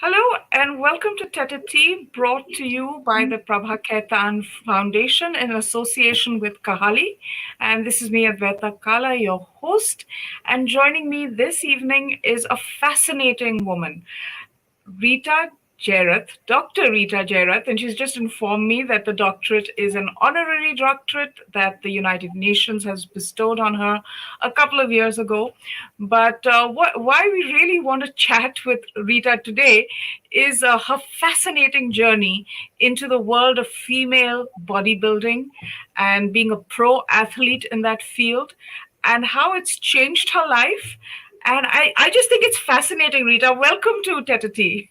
Hello and welcome to Tete Tea, brought to you by the Prabha Khaitan Foundation in association with Kahali. And this is me, Advaita Kala, your host. And joining me this evening is a fascinating woman, Rita Jairath, Dr. Rita Jairath, and she's just informed me that the doctorate is an honorary doctorate that the United Nations has bestowed on her a couple of years ago. But why we really want to chat with Rita today is her fascinating journey into the world of female bodybuilding and being a pro athlete in that field and how it's changed her life. And I just think it's fascinating, Rita. Welcome to Tete.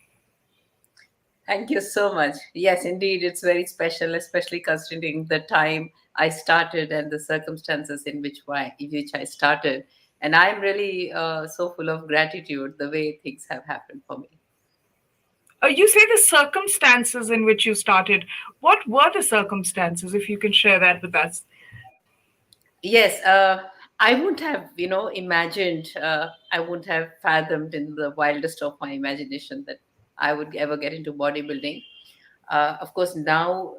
Thank you so much. Yes, indeed, it's very special, especially considering the time I started and the circumstances in which I started. And I'm really so full of gratitude the way things have happened for me. You say the circumstances in which you started. What were the circumstances, if you can share that with us? Yes, I wouldn't have, imagined, I wouldn't have fathomed in the wildest of my imagination that I would ever get into bodybuilding. Of course, now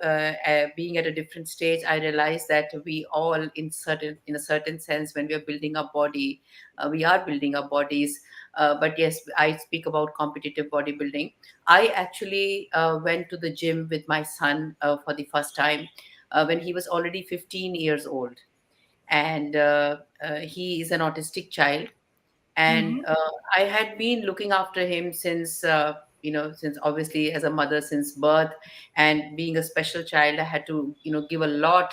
being at a different stage, I realize that we all, in a certain sense, when we are building our body, we are building our bodies. But yes, I speak about competitive bodybuilding. I actually went to the gym with my son for the first time when he was already 15 years old, and he is an autistic child, and Mm-hmm. I had been looking after him since since obviously as a mother since birth, and being a special child, I had to give a lot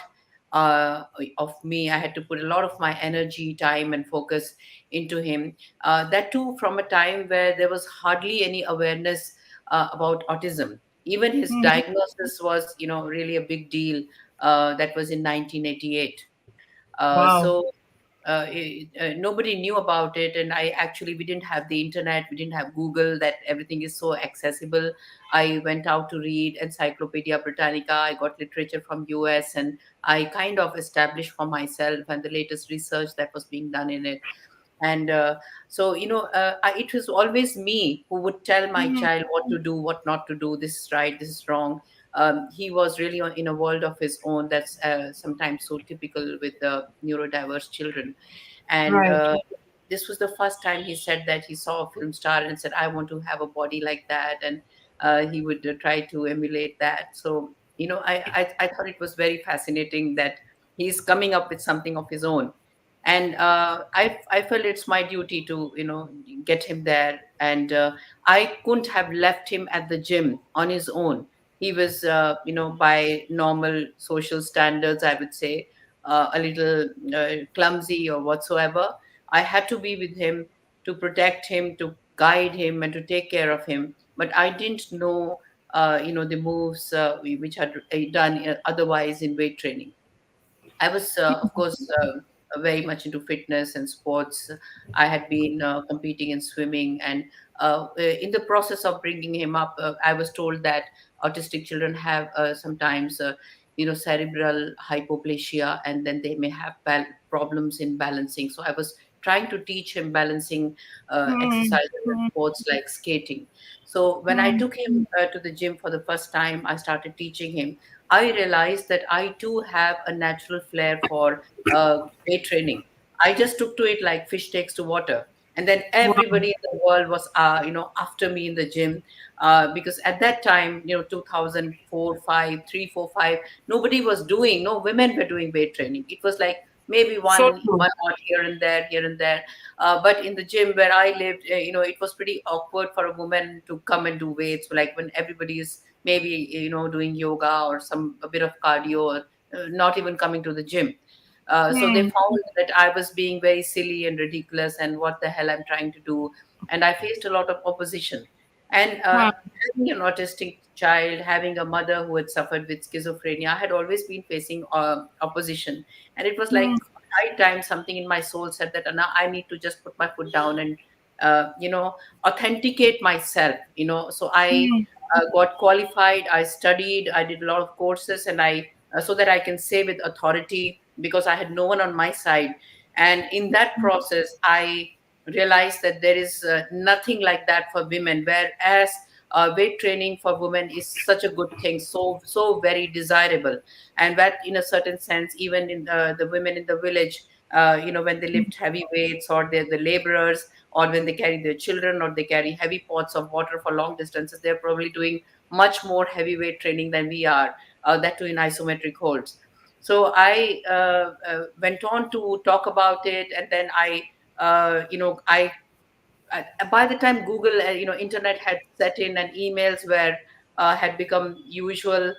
uh, of me. I had to put a lot of my energy, time, and focus into him. That too from a time where there was hardly any awareness about autism. Even his Mm-hmm. diagnosis was really a big deal. That was in 1988. Wow. So nobody knew about it, and we didn't have the internet, we didn't have Google, that everything is so accessible. I went out to read Encyclopedia Britannica, I got literature from US, and I kind of established for myself and the latest research that was being done in it. And so it was always me who would tell my Mm-hmm. child what to do, what not to do, this is right, this is wrong. He was really in a world of his own. That's sometimes so typical with the neurodiverse children. And Right. this was the first time he said that he saw a film star and said, I want to have a body like that. And he would try to emulate that. So I thought it was very fascinating that he's coming up with something of his own. And I felt it's my duty to get him there. And I couldn't have left him at the gym on his own. He was by normal social standards, I would say, a little clumsy or whatsoever. I had to be with him to protect him, to guide him, and to take care of him. But I didn't know the moves which had done otherwise in weight training. I was, of course, very much into fitness and sports. I had been competing in swimming, and in the process of bringing him up, I was told that autistic children have sometimes, cerebral hypoplasia, and then they may have problems in balancing. So I was trying to teach him balancing exercises and Mm-hmm. sports like skating. So when I Mm-hmm. took him to the gym for the first time, I started teaching him. I realized that I too have a natural flair for weight training. I just took to it like fish takes to water. And then Wow. everybody in the world was, after me in the gym, because at that time, 2004, 5, 3, 4, 5, nobody was doing, no women were doing weight training. It was like maybe So one true. odd here and there, here and there. But in the gym where I lived, it was pretty awkward for a woman to come and do weights. Like when everybody is maybe doing yoga or some a bit of cardio, or not even coming to the gym. So they Hmm. found that I was being very silly and ridiculous, and what the hell I'm trying to do. And I faced a lot of opposition. And Wow. having an autistic child, having a mother who had suffered with schizophrenia, I had always been facing opposition. And it was like Hmm. right time something in my soul said that now I need to just put my foot down and authenticate myself. So I Hmm. got qualified, I studied, I did a lot of courses, and I so that I can say with authority, because I had no one on my side. And in that process I realized that there is nothing like that for women, whereas weight training for women is such a good thing, so very desirable. And that in a certain sense, even in the women in the village, when they lift heavy weights, or they're the laborers, or when they carry their children, or they carry heavy pots of water for long distances, they're probably doing much more heavyweight training than we are, that too in isometric holds. So I went on to talk about it, and then I by the time Google, internet had set in, and emails were had become usual.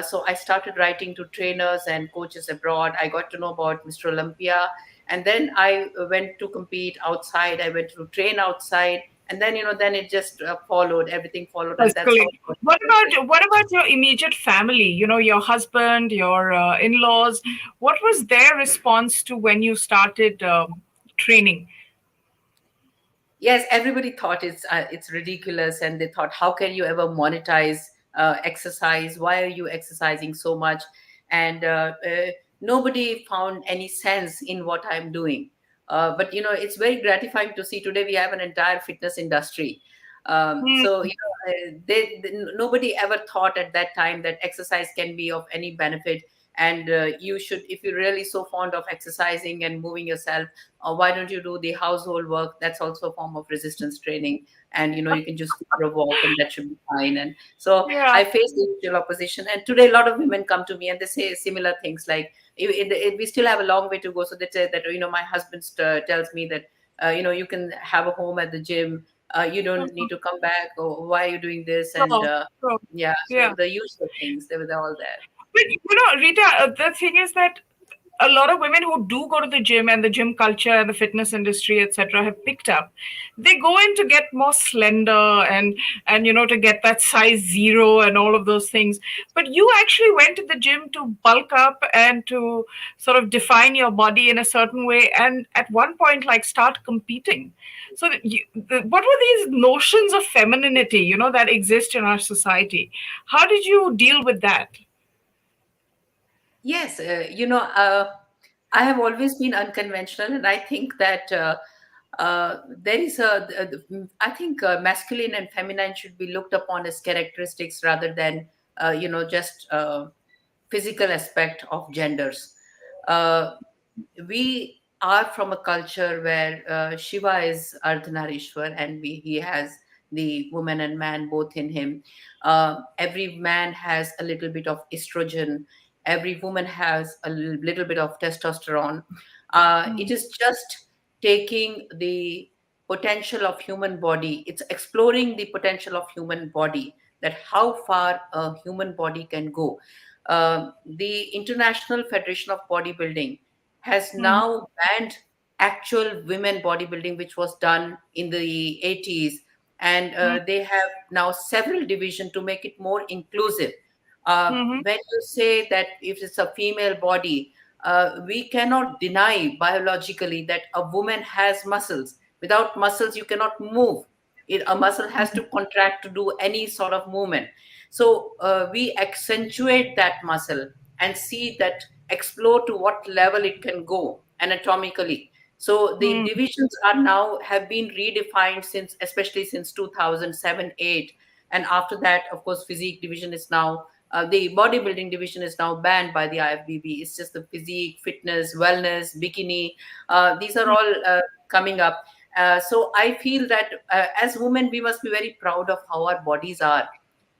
So I started writing to trainers and coaches abroad. I got to know about Mr. Olympia, and then I went to compete outside. I went to train outside, and then then it just followed. Everything followed, and that's how Escalate. it got What interested. about your immediate family? Your husband, your in-laws. What was their response to when you started training? Yes, everybody thought it's ridiculous, and they thought, how can you ever monetize exercise? Why are you exercising so much? And nobody found any sense in what I'm doing. But it's very gratifying to see today we have an entire fitness industry. So Hmm. nobody ever thought at that time that exercise can be of any benefit. And you should, if you're really so fond of exercising and moving yourself, or why don't you do the household work? That's also a form of resistance training, and you can just go for a walk, and that should be fine. And so Yeah. I faced the initial opposition, and today a lot of women come to me and they say similar things like, we still have a long way to go. So they say that, my husband tells me that, you can have a home at the gym, you don't need Mhm. to come back, or why are you doing this? And Sure. Sure. yeah, so Yeah. the usual things, they were all there. But Rita, the thing is that a lot of women who do go to the gym, and the gym culture and the fitness industry, etc., have picked up. They go in to get more slender, and to get that size zero and all of those things. But you actually went to the gym to bulk up and to sort of define your body in a certain way, and at one point, like, start competing. So, what were these notions of femininity, that exist in our society? How did you deal with that? Yes, I have always been unconventional, and I think that there is I think masculine and feminine should be looked upon as characteristics rather than just physical aspect of genders. Uh, we are from a culture where Shiva is Ardhanarishwar, and he has the woman and man both in him. Every man has a little bit of estrogen. Every woman has a little bit of testosterone. It is just taking the potential of human body. It's exploring the potential of human body, that how far a human body can go. The International Federation of Bodybuilding has Hmm. now banned actual women bodybuilding, which was done in the 80s. And Hmm. they have now several divisions to make it more inclusive. Hmm. When you say that if it's a female body, we cannot deny biologically that a woman has muscles. Without muscles, you cannot move. A muscle has to contract to do any sort of movement. So we accentuate that muscle and see that, explore to what level it can go anatomically. So the Hmm. divisions are now have been redefined since, especially since 2007 8. And after that, of course, physique division is now the bodybuilding division is now banned by the IFBB. It's just the physique, fitness, wellness, bikini. These are all coming up. So I feel that as women, we must be very proud of how our bodies are.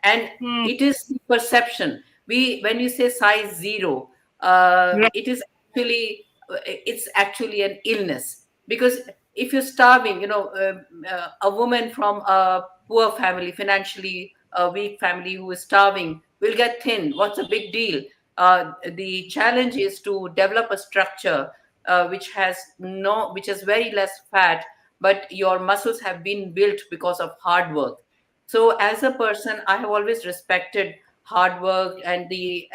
And Hmm. it is the perception. When you say size zero, Right. it's actually an illness. Because if you're starving, a woman from a poor family, financially a weak family who is starving will get thin. What's a big deal? The challenge is to develop a structure which has very less fat, but your muscles have been built because of hard work. So as a person, I have always respected hard work and the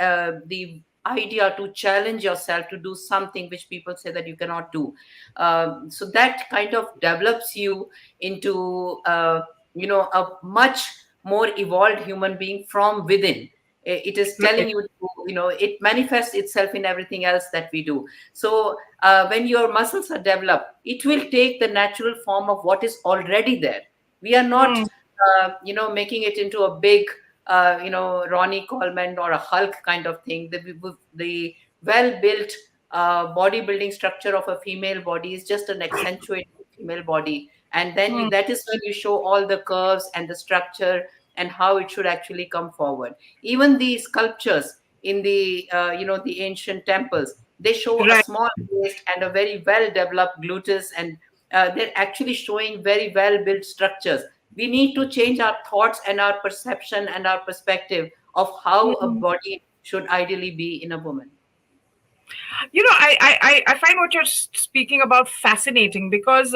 idea to challenge yourself to do something which people say that you cannot do. So that kind of develops you into a much more evolved human being from within. It is telling Right. you to, it manifests itself in everything else that we do. So when your muscles are developed, it will take the natural form of what is already there. We are not Hmm. making it into a big, Ronnie Coleman or a Hulk kind of thing. The well-built bodybuilding structure of a female body is just an accentuated female body, and then Hmm. that is when you show all the curves and the structure and how it should actually come forward. Even the sculptures in the ancient temples, they show a Right. small waist and a very well developed gluteus, and they're actually showing very well built structures. We need to change our thoughts and our perception and our perspective of how a Hmm. body should ideally be in a woman. I find what you're speaking about fascinating because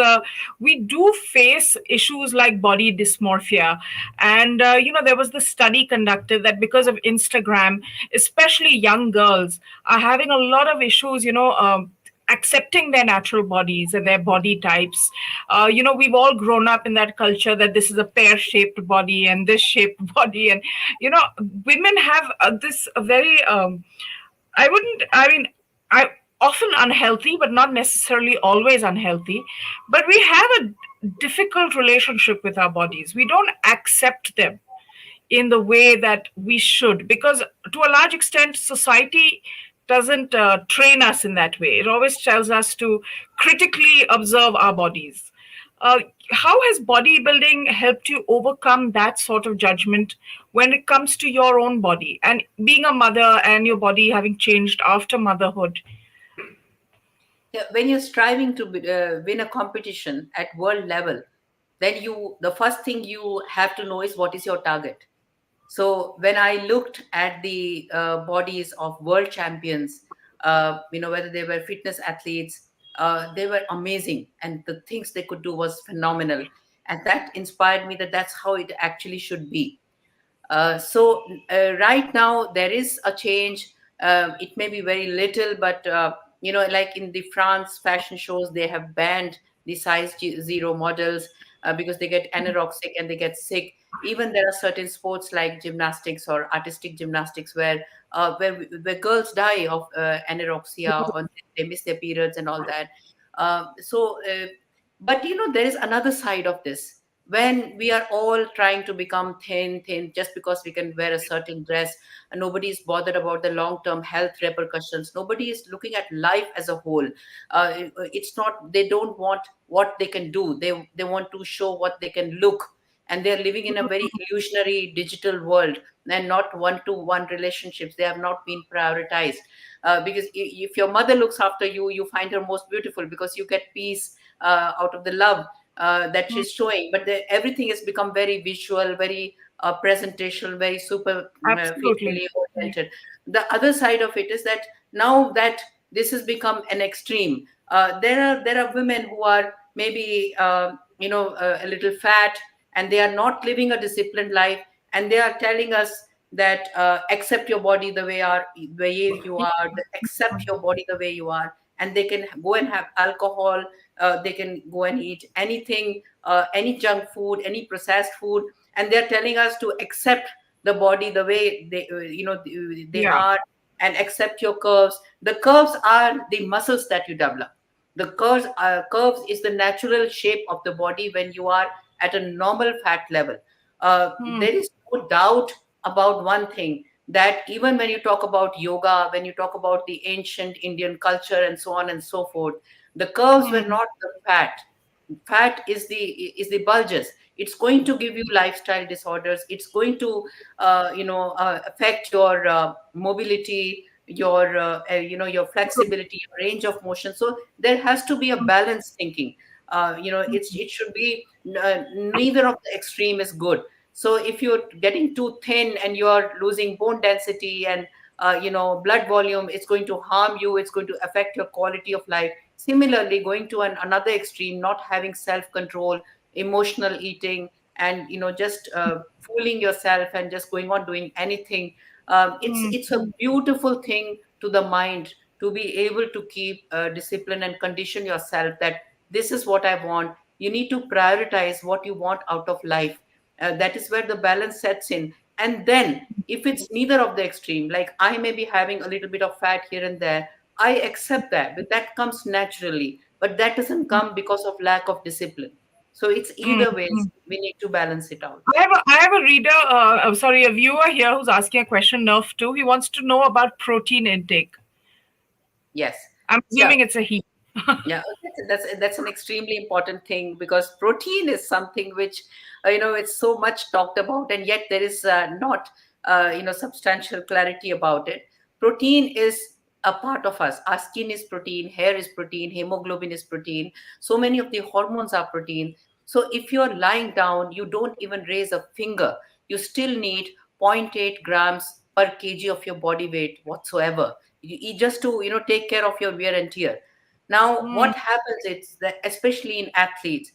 we do face issues like body dysmorphia. And, there was this study conducted that because of Instagram, especially young girls are having a lot of issues, accepting their natural bodies and their body types. We've all grown up in that culture that this is a pear shaped body and this shaped body. And, women have this very, I mean, I often unhealthy, but not necessarily always unhealthy. But we have a difficult relationship with our bodies. We don't accept them in the way that we should, because to a large extent, society doesn't train us in that way. It always tells us to critically observe our bodies. Uh, how has bodybuilding helped you overcome that sort of judgment when it comes to your own body and being a mother and your body having changed after motherhood? Yeah, when you're striving to win a competition at world level, then the first thing you have to know is what is your target. So when I looked at the bodies of world champions, whether they were fitness athletes, they were amazing, and the things they could do was phenomenal, and that inspired me that that's how it actually should be. So right now there is a change. It may be very little, but like in the France fashion shows, they have banned the size zero models because they get anorexic and they get sick. Even there are certain sports like gymnastics or artistic gymnastics where girls die of anorexia, or they miss their periods and all that. But there is another side of this. When we are all trying to become thin just because we can wear a certain dress, and nobody is bothered about the long term health repercussions, nobody is looking at life as a whole. It's not, they don't want what they can do, they want to show what they can look, and they're living in a very illusionary digital world, and not one to one relationships. They have not been prioritized. Because if your mother looks after you, you find her most beautiful because you get peace out of the love that Hmm. she's showing. But everything has become very visual, very presentational, very super Absolutely. female oriented. The other side of it is that now that this has become an extreme, there are women who are maybe a little fat, and they are not living a disciplined life, and they are telling us that accept your body the way you are, accept your body the way you are, and they can go and have alcohol, they can go and eat anything, any junk food, any processed food, and they're telling us to accept the body the way they Yeah. are, and accept your curves. The curves are the muscles that you develop. The curves is the natural shape of the body when you are at a normal fat level. Hmm. There is no doubt about one thing, that even when you talk about yoga, when you talk about the ancient Indian culture and so on and so forth, the curves were Hmm. not the fat. Fat is the bulges. It's going to give you lifestyle disorders. It's going to affect your mobility, your flexibility, your range of motion. So there has to be a balanced thinking. It should be neither of the extreme is good. So if you're getting too thin and you're losing bone density and blood volume, it's going to harm you, it's going to affect your quality of life. Similarly, going to another extreme, not having self control, emotional eating, and just fooling yourself and just going on doing anything. It's a beautiful thing to the mind to be able to keep discipline and condition yourself that this is what I want. You need to prioritize what you want out of life. That is where the balance sets in. And then, if it's neither of the extreme, like I may be having a little bit of fat here and there, I accept that, but that comes naturally. But that doesn't come because of lack of discipline. So it's mm, either mm. ways we need to balance it out. I have a reader, sorry, a viewer here who's asking a question, Nerf too. He wants to know about protein intake. Yes. I'm Yeah. assuming it's a he. Yeah, that's an extremely important thing, because protein is something which, it's so much talked about, and yet there is not substantial clarity about it. Protein is a part of us. Our skin is protein, hair is protein, hemoglobin is protein. So many of the hormones are protein. So if you're lying down, you don't even raise a finger, you still need zero point 0.8 grams per kg of your body weight whatsoever. You eat just to take care of your wear and tear. Now, Hmm, what happens is that, especially in athletes,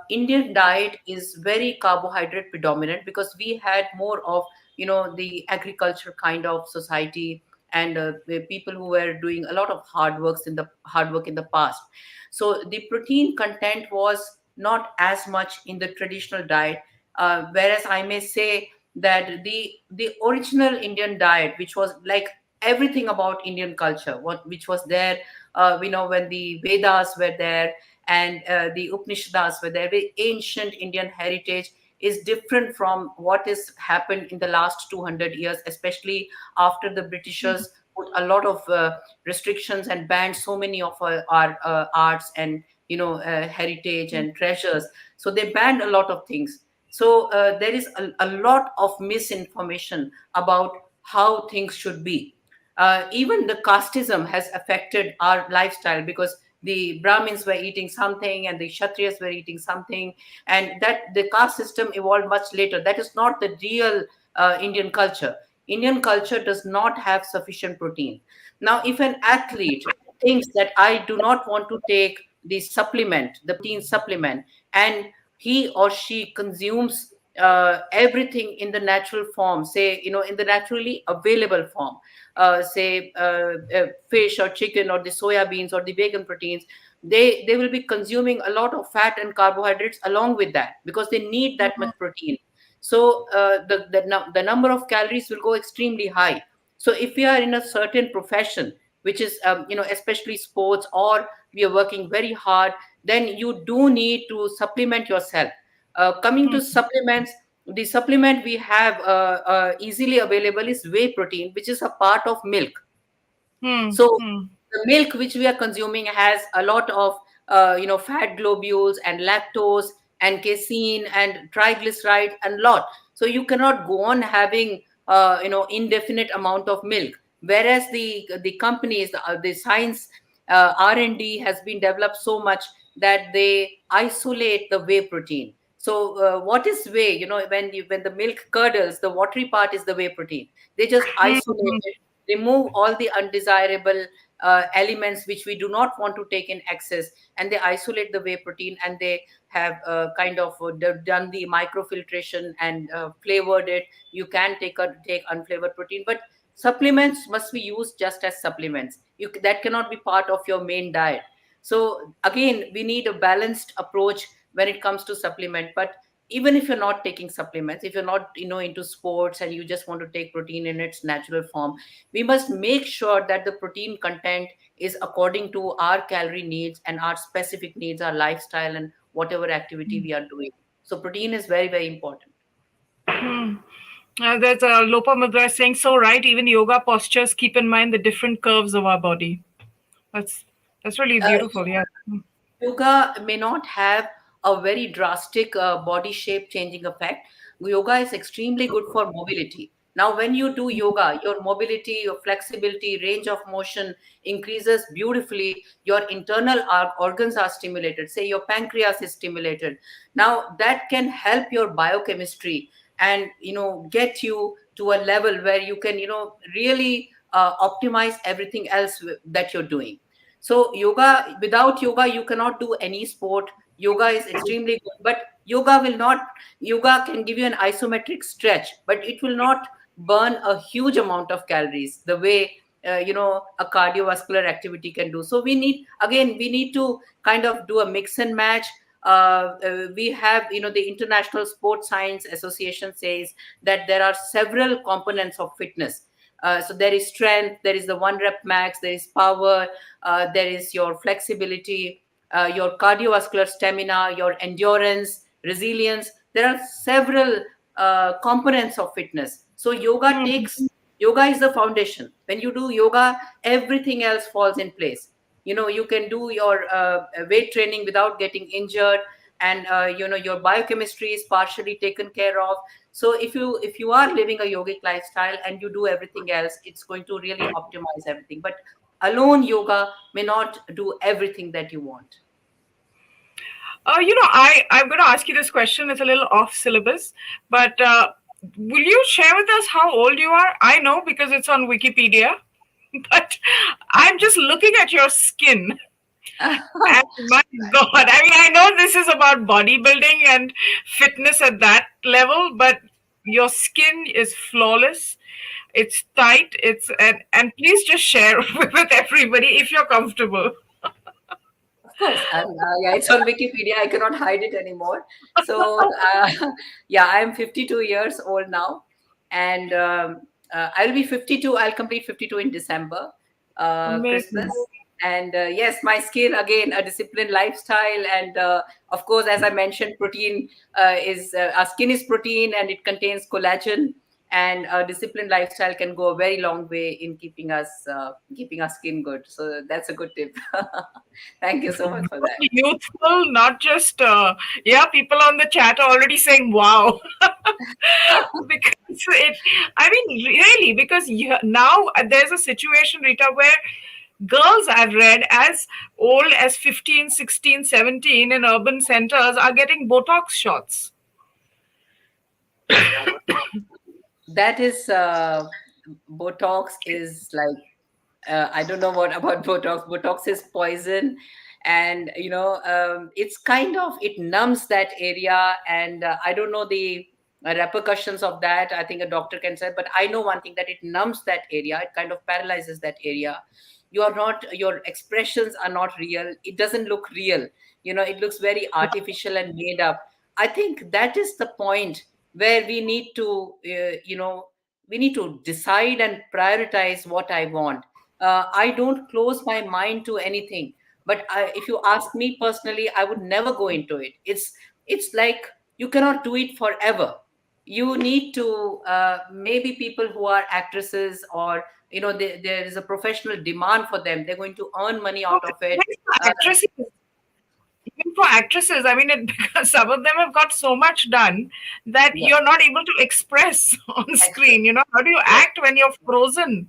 Indian diet is very carbohydrate predominant, because we had more of, the agriculture kind of society, and the people who were doing a lot of hard work in the past. So the protein content was not as much in the traditional diet, whereas I may say that the original Indian diet, which was like everything about Indian culture, which was there, when the Vedas were there, and the Upanishads were there, the ancient Indian heritage is different from what has happened in the last 200 years, especially after the Britishers put a lot of restrictions and banned so many of our arts and heritage and treasures. So they banned a lot of things. So there is a lot of misinformation about how things should be. Even the casteism has affected our lifestyle, because the Brahmins were eating something and the Kshatriyas were eating something, and that the caste system evolved much later. That is not the real Indian culture. Indian culture does not have sufficient protein. Now, if an athlete thinks that I do not want to take the protein supplement, and he or she consumes everything in the natural form, say, in the naturally available form, say fish or chicken or the soya beans or the vegan proteins, they will be consuming a lot of fat and carbohydrates along with that, because they need that much protein. So the number of calories will go extremely high. So if we are in a certain profession, which is especially sports, or we are working very hard, then you do need to supplement yourself. Coming hmm, to supplements, the supplement we have easily available is whey protein, which is a part of milk. hmm, So hmm, the milk which we are consuming has a lot of fat globules and lactose and casein and triglyceride and lot. So you cannot go on having indefinite amount of milk. Whereas the companies, the science, R&D has been developed so much that they isolate the whey protein. So what is whey? When the milk curdles, the watery part is the whey protein. They just hmm, isolate hmm, it, remove all the undesirable elements which we do not want to take in excess, and they isolate the whey protein, and they have kind of done the microfiltration and flavored it. You can take unflavored protein, but supplements must be used just as supplements. That cannot be part of your main diet. So again, we need a balanced approach when it comes to supplement. But even if you're not taking supplements, if you're not into sports, and you just want to take protein in its natural form, we must make sure that the protein content is according to our calorie needs and our specific needs, our lifestyle, and whatever activity we are doing. So protein is very, very important. hmm. There's a Lopa Mudra saying so right. Even yoga postures keep in mind the different curves of our body. That's that's really uh, beautiful. Yeah. Yoga may not have a very drastic body shape changing effect. Yoga is extremely good for mobility. Now, when you do yoga, your mobility, your flexibility, range of motion increases beautifully. Your internal organs are stimulated. Say your pancreas is stimulated. Now, that can help your biochemistry, and get you to a level where you can really optimize everything else that you're doing. So without yoga, you cannot do any sport. Yoga is extremely good, but yoga can give you an isometric stretch, but it will not burn a huge amount of calories the way a cardiovascular activity can do. So we need to kind of do a mix and match. We have, the International Sports Science Association says that there are several components of fitness. So there is strength, there is the one rep max, there is power, there is your flexibility, your cardiovascular stamina, your endurance, resilience. There are several components of fitness. So yoga is the foundation. When you do yoga, everything else falls in place. You can do your weight training without getting injured, and your biochemistry is partially taken care of. So if you are living a yogic lifestyle and you do everything else, it's going to really optimize everything. But alone yoga may not do everything that you want. I'm going to ask you this question. It's a little off syllabus, but will you share with us how old you are? I know because it's on Wikipedia, but I'm just looking at your skin. And my God, I mean, I know this is about bodybuilding and fitness at that level, but your skin is flawless. It's tight. And please just share with everybody if you're comfortable. Of course, yeah, it's on Wikipedia. I cannot hide it anymore. So, yeah, I'm 52 years old now, and I'll be 52. I'll complete 52 in December, Amazing. Christmas. And yes, my skin again, a disciplined lifestyle, and of course, as I mentioned, protein is our skin is protein, and it contains collagen. And a disciplined lifestyle can go a very long way in keeping our skin good. So that's a good tip. Thank you so much for that. Youthful, not just, yeah, people on the chat are already saying, wow. Because I mean, really, because now there's a situation, Rita, where girls I've read as old as 15, 16, 17 in urban centers are getting Botox shots. That is Botox is like I don't know what about Botox. Botox is poison, and it's kind of it numbs that area, and I don't know the repercussions of that. I think a doctor can say, but I know one thing, that it numbs that area. It kind of paralyzes that area. Your expressions are not real. It doesn't look real. It looks very artificial and made up. I think that is the point where we need to decide and prioritize what I want. I don't close my mind to anything, but if you ask me personally, I would never go into it. It's like you cannot do it forever. You need to maybe people who are actresses, or there is a professional demand for them. They're going to earn money No, out of it. Uh, actresses, even for actresses, I mean, because some of them have got so much done that yeah, you're not able to express on screen. express. How do you Yes. act when you're frozen?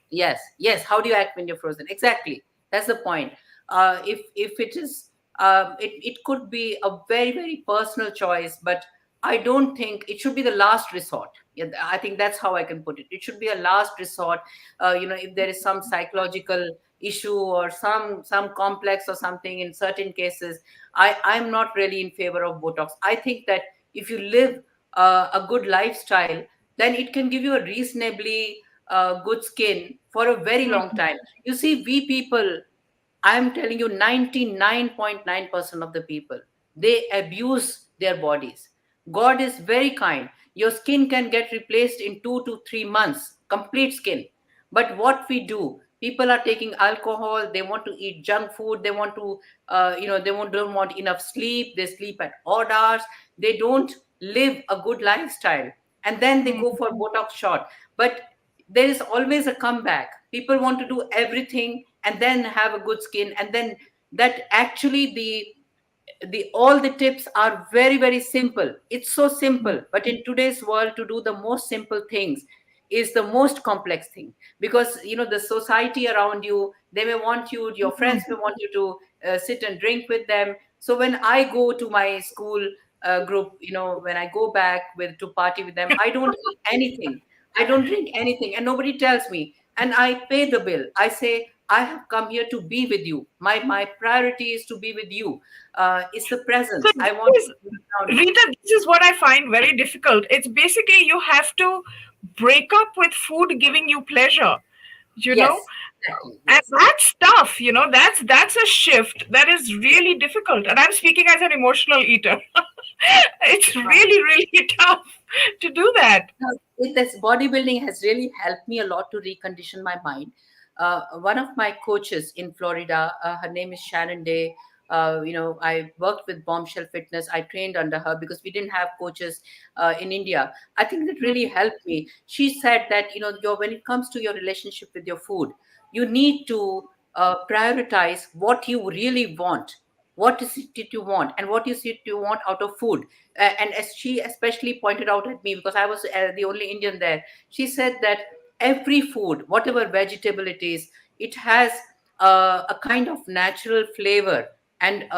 Yes, yes. How do you act when you're frozen? Exactly. That's the point. If it is, it could be a very very personal choice, but I don't think it should be the last resort. Yeah, I think that's how I can put it. It should be a last resort. If there is some psychological issue or some complex or something in certain cases, I'm not really in favor of Botox. I think that if you live a good lifestyle, then it can give you a reasonably good skin for a very long time. You see, we people, I'm telling you, 99.9% of the people, they abuse their bodies. God is very kind. Your skin can get replaced in 2 to 3 months, complete skin. But what we do, people are taking alcohol, they want to eat junk food, they want to, don't want enough sleep, they sleep at odd hours, they don't live a good lifestyle. And then they go for Botox shot. But there is always a comeback. People want to do everything and then have a good skin, and then that actually the all the tips are very very simple. It's so simple, but in today's world, to do the most simple things is the most complex thing, because the society around you, they may want you, your friends may want you to sit and drink with them. So when I go to my school group, when I go back with to party with them, I don't eat anything, I don't drink anything, and nobody tells me, and I pay the bill. I say, I have come here to be with you. My priority is to be with you. It's the So presence. I want this to be around you. Rita, this is what I find very difficult. It's basically you have to break up with food giving you pleasure, you know, Yes, exactly. and Yes. that's tough. That's a shift that is really difficult. And I'm speaking as an emotional eater. It's really really tough to do that. This bodybuilding has really helped me a lot to recondition my mind. One of my coaches in Florida, her name is Sharon Day. I worked with Bombshell Fitness. I trained under her because we didn't have coaches in India. I think that really helped me. She said that, when it comes to your relationship with your food, you need to prioritize what you really want. What is it that you want, and what is it you want out of food? And as she especially pointed out at me, because I was the only Indian there, she said that every food, whatever vegetable it has a kind of natural flavor and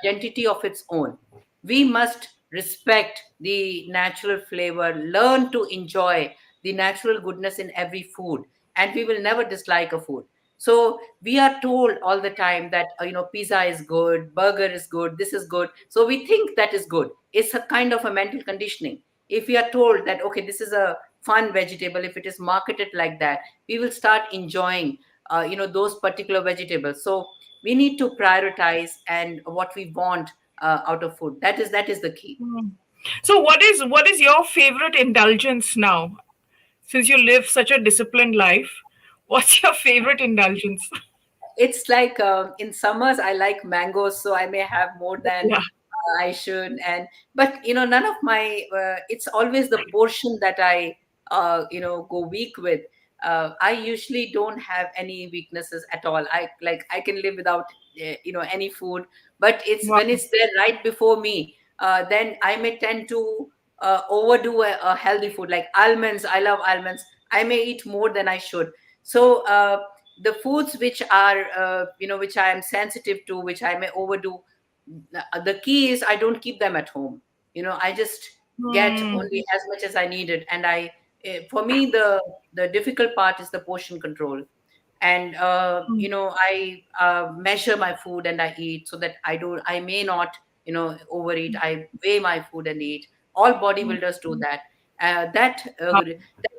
identity of its own. We must respect the natural flavor, learn to enjoy the natural goodness in every food, and we will never dislike a food. So we are told all the time that pizza is good, burger is good, this is good, so we think that is good. It's a kind of a mental conditioning. If we are told that, okay, this is a fun vegetable, if it is marketed like that, we will start enjoying those particular vegetables. So we need to prioritize and what we want out of food. That is the key. Mm. So what is your favorite indulgence now? Since you live such a disciplined life, what's your favorite indulgence? It's like in summers I like mangoes, so I may have more than Yeah. I should. And but none of my it's always the portion that I go weak with. I usually don't have any weaknesses at all. I can live without any food, but it's Wow. when it's there right before me, then I may tend to overdo a healthy food like almonds. I love almonds. I may eat more than I should. So the foods which are which I am sensitive to, which I may overdo, the key is I don't keep them at home. I just get Hmm. only as much as I needed. And for me, the difficult part is the portion control. And Hmm. I measure my food and I eat, so that I may not overeat. I weigh my food and eat. All bodybuilders do that. That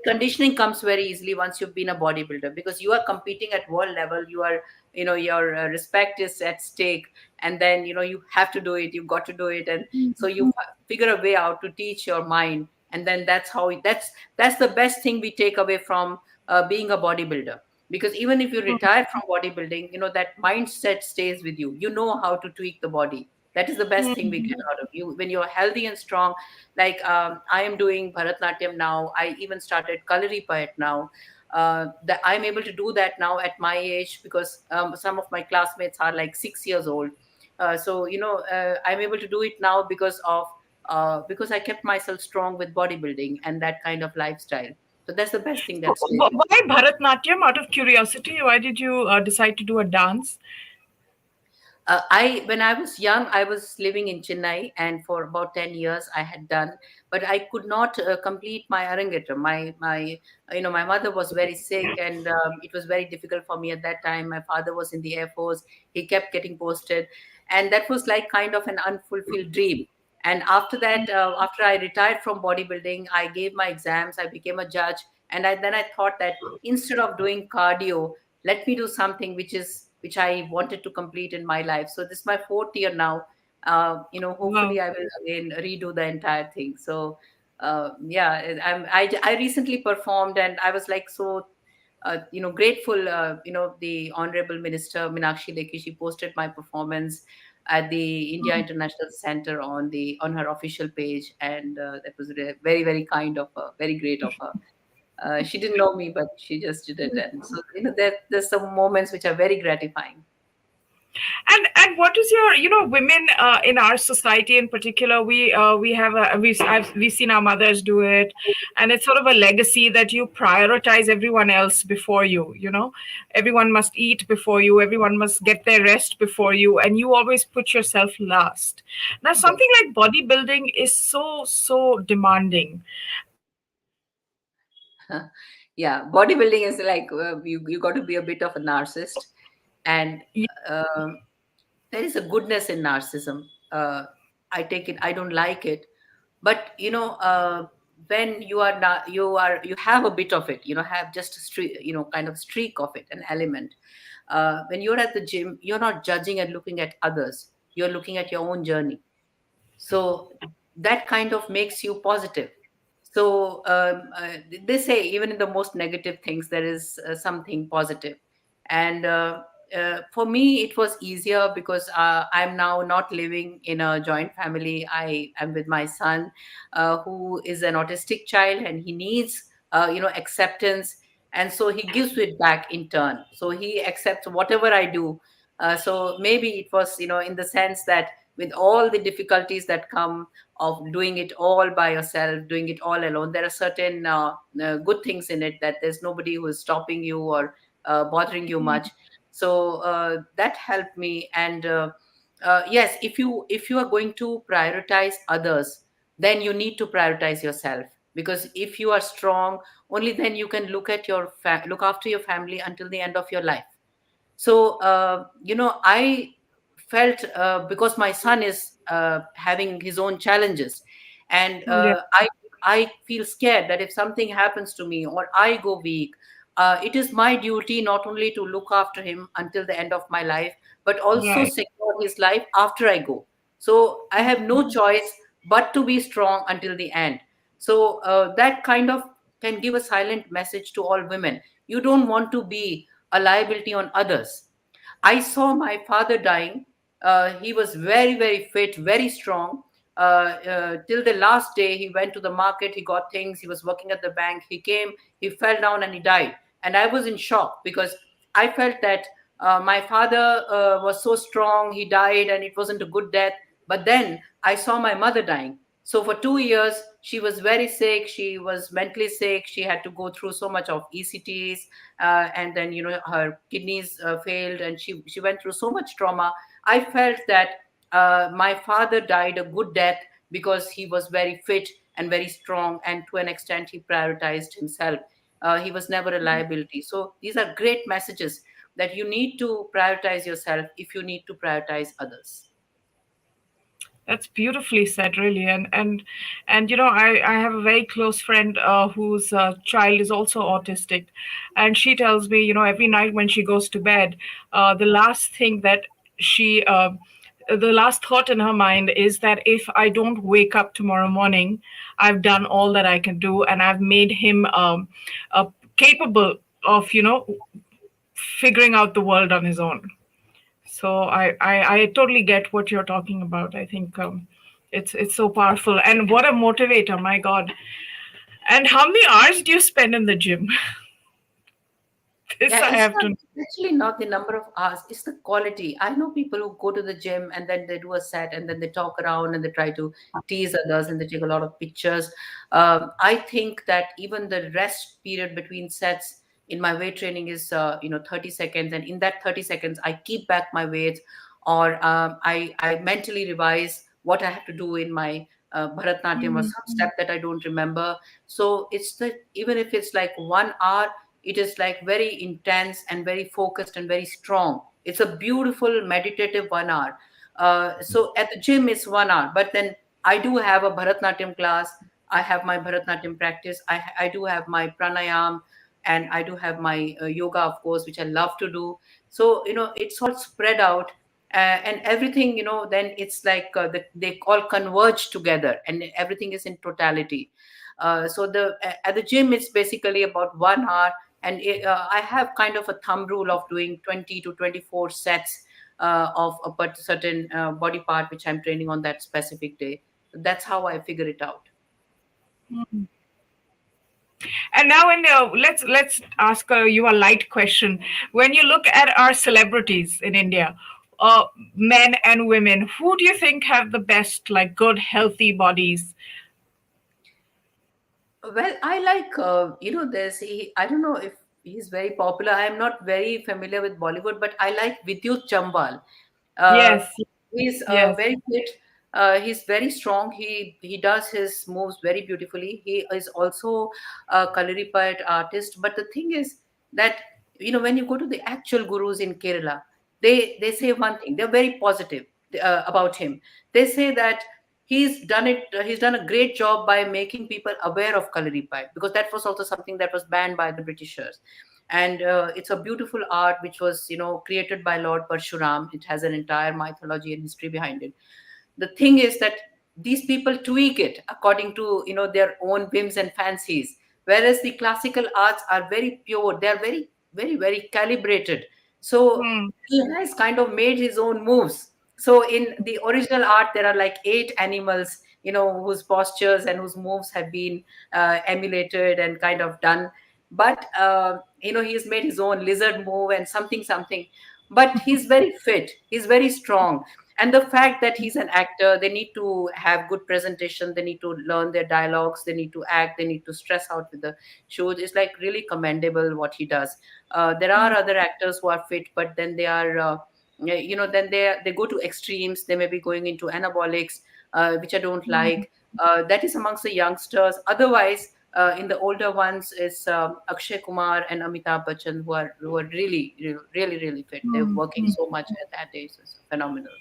conditioning comes very easily once you've been a bodybuilder, because you are competing at world level. You are, your respect is at stake, and then you have to do it. You've got to do it. And so you figure a way out to teach your mind. And then that's the best thing we take away from being a bodybuilder. Because even if you retire from bodybuilding, that mindset stays with you. You know how to tweak the body. That is the best thing we get out of you when you're healthy and strong. Like I am doing Bharatnatyam now. I even started Kalaripayat now. That I'm able to do that now at my age, because some of my classmates are like 6 years old. So I'm able to do it now because I kept myself strong with bodybuilding and that kind of lifestyle. So that's the best thing that stays with Why Bharatnatyam? Out of curiosity, why did you decide to do a dance? I when I was young, I was living in Chennai, and for about 10 years I had done, but I could not complete my Arangetra. My mother was very sick, and it was very difficult for me at that time. My father was in the Air Force; he kept getting posted, and that was like kind of an unfulfilled dream. And after that, after I retired from bodybuilding, I gave my exams. I became a judge, and then I thought that instead of doing cardio, let me do something which I wanted to complete in my life. So this is my fourth year now. Wow. Hopefully I will again redo the entire thing. So yeah, I recently performed, and I was like so grateful. The Honorable Minister Meenakshi Lekhi, she posted my performance at the India International Center on her official page, and that was very very kind of her, very great of her. She didn't know me, but she just did it. And so, there's some moments which are very gratifying. And what is your, women in our society in particular, we have we've seen our mothers do it, and it's sort of a legacy that you prioritize everyone else before you. Everyone must eat before you, everyone must get their rest before you, and you always put yourself last. Now something Yes. like bodybuilding is so demanding. Yeah, bodybuilding is like you got to be a bit of a narcissist, and um there is a goodness in narcissism. I take it. I don't like it, but when you have a bit of it. Have just a streak, kind of streak of it, an element. When you're at the gym, you're not judging and looking at others. You're looking at your own journey. So that kind of makes you positive. So they say even in the most negative things there is something positive. And for me, it was easier because I'm now not living in a joint family. I am with my son, who is an autistic child, and he needs, acceptance. And so he gives it back in turn. So he accepts whatever I do. So maybe it was, in the sense that with all the difficulties that come of doing it all by yourself, doing it all alone, there are certain good things in it, that there's nobody who is stopping you or bothering you much. So that helped me. And yes, if you are going to prioritize others, then you need to prioritize yourself, because if you are strong, only then you can look after your family until the end of your life. So I felt, because my son is having his own challenges, and Yeah. I feel scared that if something happens to me or I go weak, it is my duty not only to look after him until the end of my life, but also Right. secure his life after I go. So I have no choice but to be strong until the end. So that kind of can give a silent message to all women. You don't want to be a liability on others. I saw my father dying. He was very, very fit, very strong. Till the last day, he went to the market, he got things, he was working at the bank. He came, he fell down, and he died. And I was in shock, because I felt that my father was so strong, he died, and it wasn't a good death. But then I saw my mother dying. So for 2 years, she was very sick. She was mentally sick. She had to go through so much of ECTs, and then her kidneys failed, and she went through so much trauma. I felt that my father died a good death, because he was very fit and very strong, and to an extent he prioritized himself. He was never a liability. So these are great messages, that you need to prioritize yourself if you need to prioritize others. That's beautifully said, really. And I have a very close friend whose child is also autistic, and she tells me, every night when she goes to bed, the last thing that she the last thought in her mind is that if I don't wake up tomorrow morning, I've done all that I can do, and I've made him capable of figuring out the world on his own. So I totally get what you're talking about. I think it's so powerful, and what a motivator, my God. And how many hours do you spend in the gym? This Yeah, I have to know. it's actually not the number of hours, it's the quality. I know people who go to the gym and then they do a set and then they talk around and they try to tease others and they take a lot of pictures. I think that even the rest period between sets in my weight training is 30 seconds, and in that 30 seconds I keep back my weights, or I mentally revise what I have to do in my Bharatnatyam, or Mhm. some step that I don't remember. So it's the even if it's like 1 hour, it is like very intense and very focused and very strong. It's a beautiful meditative 1 hour. So at the gym it's 1 hour, but then I do have a Bharatnatyam class. I have my Bharatnatyam practice. I do have my pranayam, and I do have my yoga, of course, which I love to do. So it's all spread out, and everything. Then it's like they all converge together, and everything is in totality. So at the gym it's basically about 1 hour, and I have kind of a thumb rule of doing 20 to 24 sets of a certain body part which I'm training on that specific day. That's how I figure it out. And now, let's ask you a light question. When you look at our celebrities in India, men and women, who do you think have the best, like, good, healthy bodies? Well, I like, I don't know if he's very popular. I'm not very familiar with Bollywood, but I like Vidyut Chambal. Uh, Yes, he's yes. very fit. He's very strong. He does his moves very beautifully. He is also a Kalarippayat artist. But the thing is that when you go to the actual gurus in Kerala, they say one thing. They're very positive about him. They say that he's done a great job by making people aware of Kalarippayat, because that was also something that was banned by the Britishers. And it's a beautiful art which was created by Lord Parshuram. It has an entire mythology and history behind it. The thing is that these people tweak it according to their own whims and fancies, whereas the classical arts are very pure. They are very, very, very calibrated. So Hmm. he has kind of made his own moves. So in the original art, there are like 8 animals, whose postures and whose moves have been emulated and kind of done. But he's made his own lizard move and something something. But he's very fit. He's very strong. And the fact that he's an actor, they need to have good presentation, they need to learn their dialogues, they need to act, they need to stress out with the shows. It's like really commendable what he does. There are other actors who are fit, but then they are then they go to extremes. They may be going into anabolics, which I don't Hmm. like. That is amongst the youngsters. Otherwise, in the older ones is Akshay Kumar and Amitabh Bachchan, who are really really really fit. They're Hmm. working Hmm. so much at that age. It's phenomenal.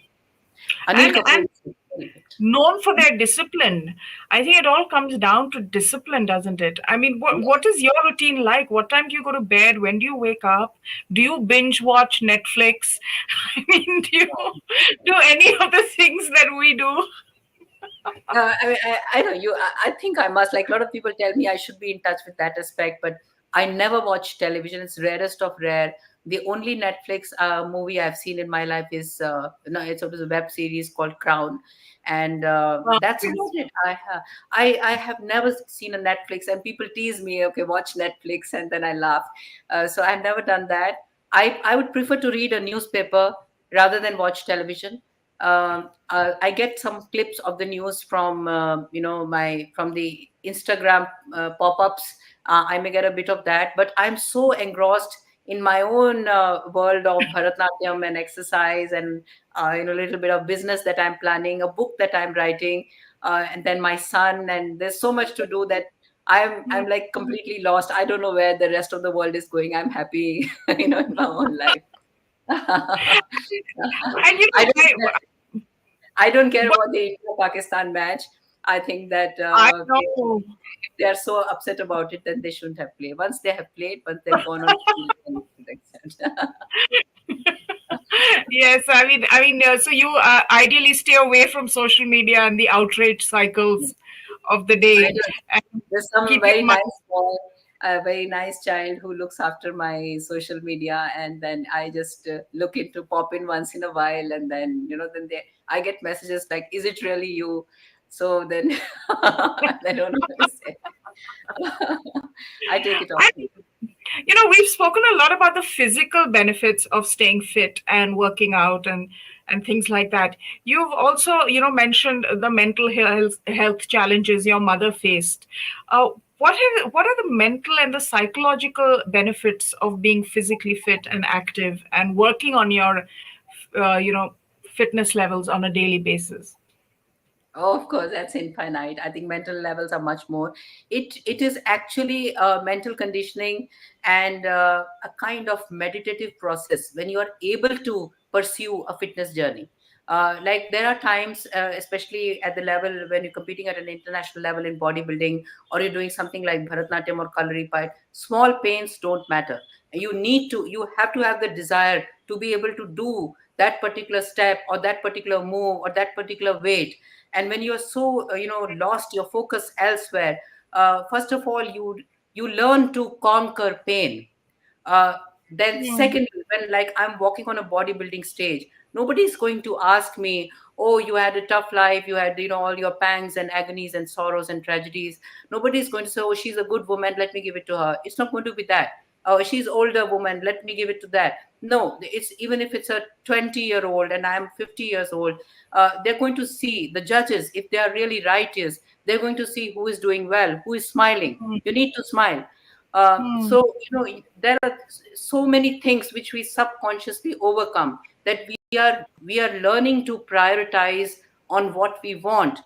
Anil Kapoor And is very fit. known for their discipline. I think it all comes down to discipline, doesn't it? I mean, what is your routine like? What time do you go to bed? When do you wake up? Do you binge watch Netflix? I mean, do you do any of the things that we do? I know you. I think I must. Like a lot of people tell me, I should be in touch with that aspect, but I never watch television. It's rarest of rare. The only Netflix movie I've seen in my life is no, it was a web series called Crown, and Oh, that's yes. about it. I have never seen a Netflix, and people tease me, okay, watch Netflix, and then I laugh. So I've never done that. I would prefer to read a newspaper rather than watch television. I get some clips of the news from my from the Instagram pop-ups. I may get a bit of that, but I'm so engrossed in my own world of Bharatnatyam and exercise and a little bit of business that I'm planning, a book that I'm writing, and then my son, and there's so much to do that I'm like completely lost. I don't know where the rest of the world is going. I'm happy, in my own life. I And you know, don't care. I don't care what about the India-Pakistan match. I think that I if know. they are so upset about it, then they shouldn't have played. Once they have played, once they've gone on field, then they should accept. Yes, so you ideally stay away from social media and the outrage cycles of the I day, don't. and There's some keep your very mind. nice boy, a very nice child who looks after my social media, and then I just look into pop in once in a while, and then I get messages like, "Is it really you?" So then I don't know what to say. I take it off. And we've spoken a lot about the physical benefits of staying fit and working out and things like that. You've also, mentioned the mental health challenges your mother faced. What are the mental and the psychological benefits of being physically fit and active and working on your, uh, you know, fitness levels on a daily basis? Oh, of course, that's infinite. I think mental levels are much more. It is actually mental conditioning and a kind of meditative process when you are able to pursue a fitness journey. Like there are times, especially at the level when you're competing at an international level in bodybuilding, or you're doing something like Bharatnatyam or Kalari Fight, small pains don't matter. You have to have the desire to be able to do that particular step or that particular move or that particular weight. And when you're so lost your focus elsewhere, first of all you learn to conquer pain. uh, then Hmm. secondly, when like I'm walking on a bodybuilding stage, nobody's going to ask me, oh, you had a tough life, you had all your pangs and agonies and sorrows and tragedies. Nobody's going to say, oh, she's a good woman, let me give it to her. It's not going to be that. Oh, she's older woman, let me give it to that. No, it's even if it's a 20-year-old and I'm 50 years old, they're going to see the judges, if they are really righteous, they're going to see who is doing well, who is smiling. Hmm. You need to smile. Hmm. So there are so many things which we subconsciously overcome, that we are learning to prioritize on what we want.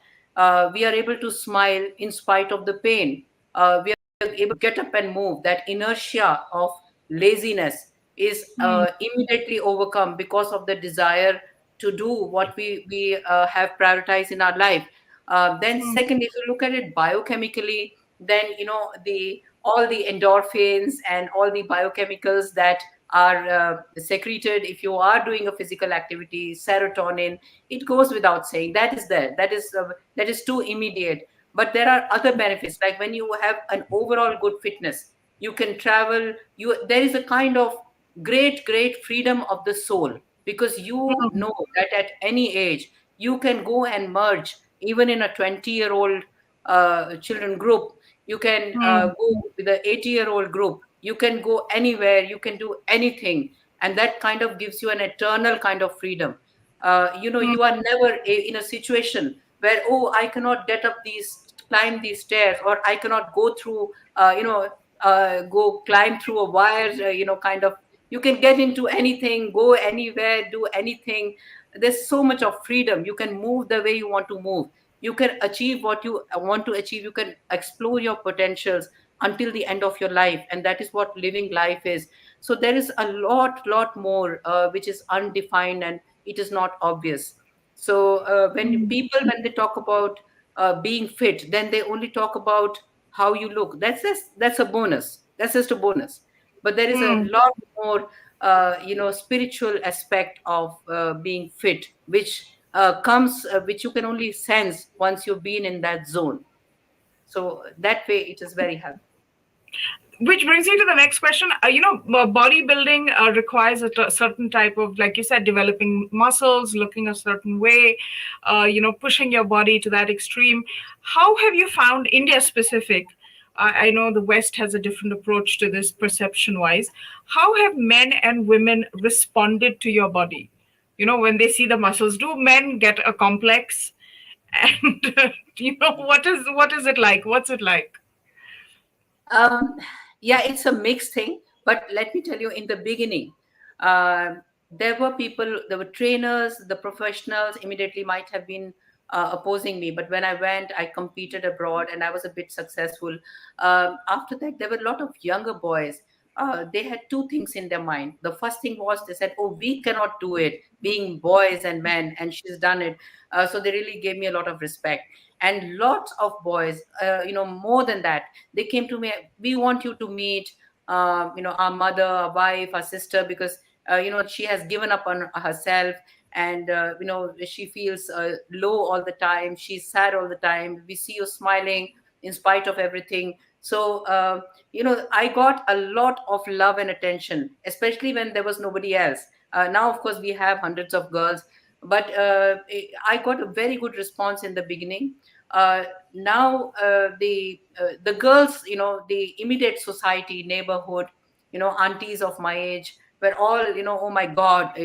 We are able to smile in spite of the pain. We are able to get up and move. That inertia of laziness is Hmm. immediately overcome because of the desire to do what we have prioritized in our life. Then Hmm. second, if you look at it biochemically, then the all the endorphins and all the biochemicals that are secreted if you are doing a physical activity, serotonin, it goes without saying, that is there, that is too immediate. But there are other benefits, like when you have an overall good fitness, you can travel, there is a kind of great freedom of the soul, because you Mm, know that at any age you can go and merge, even in a 20-year-old children group. You can mm, go with an 80-year-old group. You can go anywhere, you can do anything, and that kind of gives you an eternal kind of freedom. mm, You are never in a situation where, oh, I cannot get up these climb these stairs, or I cannot go through go climb through a wire, kind of. You can get into anything, go anywhere, do anything. There's so much of freedom. You can move the way you want to move. You can achieve what you want to achieve. You can explore your potentials until the end of your life, and that is what living life is. So there is a lot more which is undefined, and it is not obvious. So when mm, people, when they talk about being fit, then they only talk about how you look. That's a bonus. That's just a bonus. But there is a mm. lot more, spiritual aspect of being fit, which comes, which you can only sense once you've been in that zone. So that way, it is very helpful. Which brings me to the next question. Bodybuilding requires a certain type of, like you said, developing muscles, looking a certain way, pushing your body to that extreme. How have you found India specific? I know the West has a different approach to this perception wise. How have men and women responded to your body? When they see the muscles, do men get a complex? And what is it like? What's it like? Um, yeah, it's a mixed thing. But let me tell you, in the beginning, there were people, there were trainers, the professionals immediately might have been opposing me. But when I went, I competed abroad and I was a bit successful. After that, there were a lot of younger boys. They had two things in their mind. The first thing was they said, "Oh, we cannot do it, being boys and men, and she's done it." So they really gave me a lot of respect. And lots of boys, more than that, they came to me, "We want you to meet our mother, our wife, our sister, because she has given up on herself, and she feels low all the time, she's sad all the time. We see you smiling in spite of everything." So I got a lot of love and attention, especially when there was nobody else. Now of course we have hundreds of girls, but I got a very good response in the beginning. uh, Now the girls, the immediate society, neighborhood, aunties of my age were all, "Oh my god,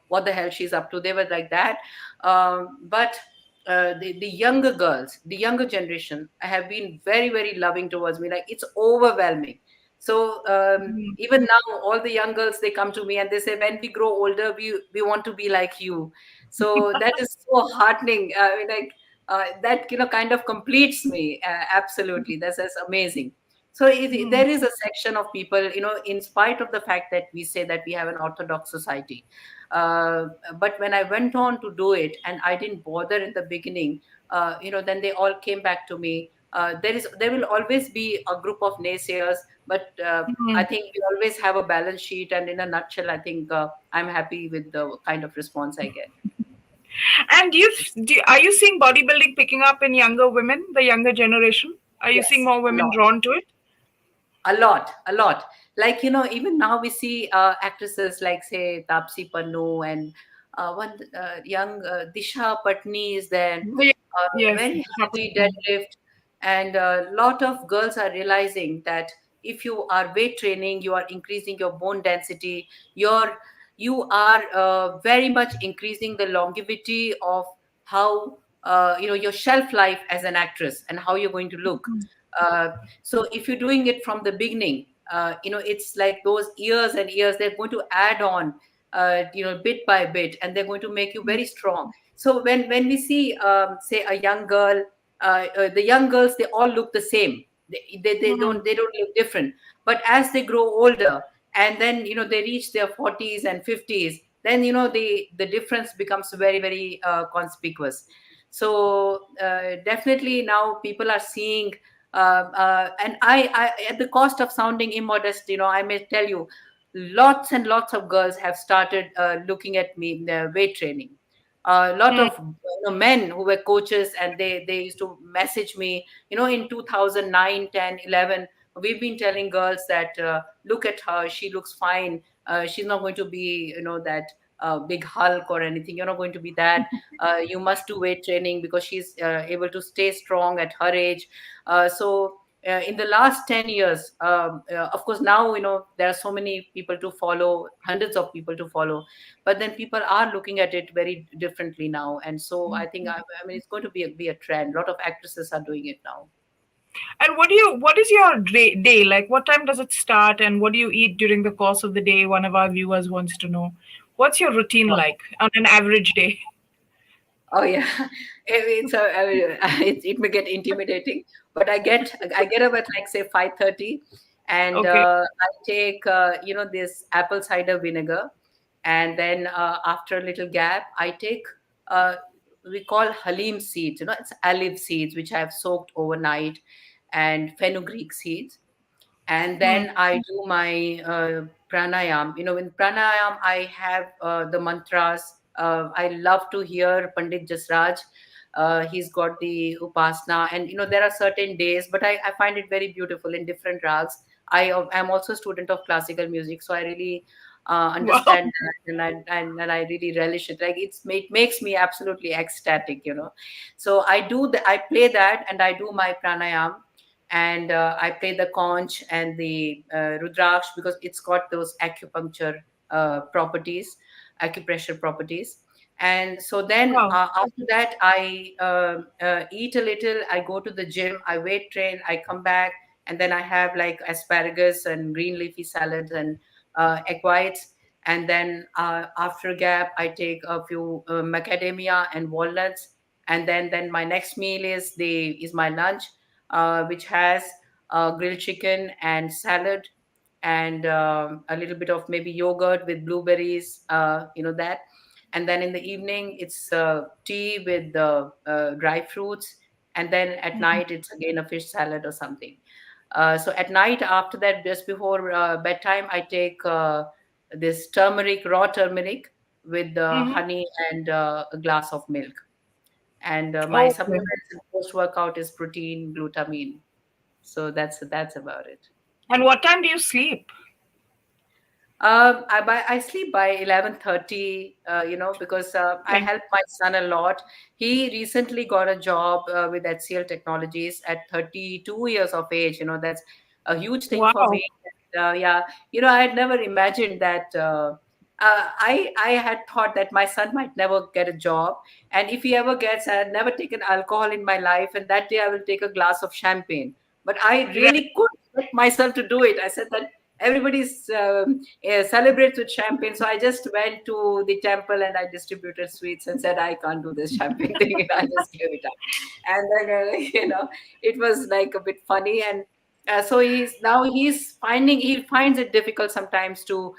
what the hell she's up to." They were like that. But the younger girls, the younger generation, have been very loving towards me. Like, it's overwhelming. So even now, all the young girls, they come to me and they say, "When we grow older, we want to be like you." So that is so heartening. I mean, like, that kind of completes me. Absolutely, that's amazing. So Mm, there is a section of people, in spite of the fact that we say that we have an orthodox society, uh, but when I went on to do it and I didn't bother in the beginning, then they all came back to me. There will always be a group of naysayers, but I mm. think we always have a balance sheet, and in a nutshell, I think I'm happy with the kind of response I get. And are you seeing bodybuilding picking up in younger women, the younger generation? Are you seeing Yes, more a women lot. drawn to it? A lot. Like, even now we see actresses like, say, Tapsi Pannu, and one young Disha Patni is there. Oh, yeah. Yes, Very happy absolutely. deadlift. And a lot of girls are realizing that if you are weight training, you are increasing your bone density. You are very much increasing the longevity of how, your shelf life as an actress, and how you're going to look. Uh, so if you're doing it from the beginning, it's like those years and years, they're going to add on, bit by bit, and they're going to make you very strong. So when we see, say, a young girl, the young girls, they all look the same. Mm, They don't look different. But as they grow older, and then they reach their 40s and 50s, then the difference becomes very conspicuous. So definitely now people are seeing, and at the cost of sounding immodest, I may tell you, lots and lots of girls have started looking at me in their weight training. A lot mm, of men who were coaches, and they used to message me, in 2009, 10, 11. We've been telling girls that, look at her, she looks fine. She's not going to be, that big Hulk or anything. You're not going to be that. You must do weight training because she's able to stay strong at her age. So in the last 10 years, of course, now, there are so many people to follow, hundreds of people to follow, but then people are looking at it very differently now. And so I think, I mean, it's going to be a trend. A lot of actresses are doing it now. And what is your day like? What time does it start, and what do you eat during the course of the day? One of our viewers wants to know. What's your routine like on an average day? Oh yeah, I mean, it may get intimidating, but I get up at like say 5:30, and Okay. I take this apple cider vinegar, and then after a little gap, I take uh, we call halim seeds. It's olive seeds which I have soaked overnight, and fenugreek seeds, and Hmm. then I do my pranayam. In pranayam, I have the mantras. I love to hear Pandit Jasraj. He's got the upasana, and there are certain days, but I find it very beautiful in different rags. I'm also a student of classical music, so I really Wow. understand that, and I really relish it. Like it makes me absolutely ecstatic. So I play that, and I do my pranayam, and I play the conch and the rudraksh because it's got those properties, acupressure properties. And so then Wow. after that, I eat a little. I go to the gym. I weight train. I come back, and then I have like asparagus and green leafy salads and egg whites. And then after a gap, I take a few macadamia and walnuts. And then my next meal is my lunch, which has grilled chicken and salad, and a little bit of maybe yogurt with blueberries, that. And then in the evening, it's tea with dry fruits. And then at night, it's again a fish salad or something. So at night, after that, just before bedtime, I take this raw turmeric with Hmm. honey and a glass of milk. And my Okay. supplements post workout is protein, glutamine. So that's about it. And what time do you sleep? I sleep by 11:30. Because I Okay. help my son a lot. He recently got a job with HCL Technologies at 32 years of age. That's a huge thing for Wow. me. And, yeah, I had never imagined that. I had thought that my son might never get a job, and if he ever gets, I had never taken alcohol in my life, and that day I will take a glass of champagne. But I Right. really could get myself to do it. I said that everybody's celebrates with champagne. So I just went to the temple and I distributed sweets and said, I can't do this champagne thing. And I just gave it up. And then, it was like a bit funny. And so he finds it difficult sometimes to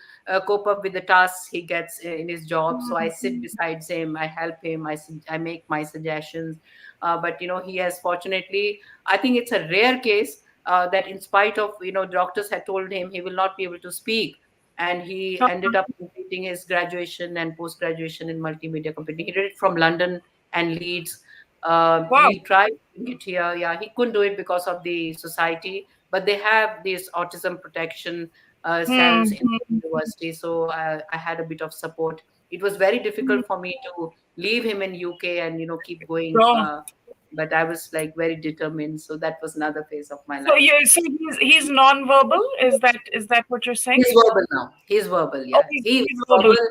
cope up with the tasks he gets in his job. So I sit beside him, I help him, I make my suggestions. But, he has fortunately, I think it's a rare case that in spite of doctors had told him he will not be able to speak, and he ended up completing his graduation and post graduation in multimedia computing. He did it from London and Leeds. Wow. He tried doing it here. Yeah, he couldn't do it because of the society, but they have these autism protection cells in the Hmm. university. So I had a bit of support. It was very difficult for me to leave him in UK and keep going. Sure. But I was like very determined. So that was another phase of my So life. you so he's non-verbal. Is that what you're saying? He's verbal now. He's verbal, Oh, yeah. he's, He's he's verbal. verbal.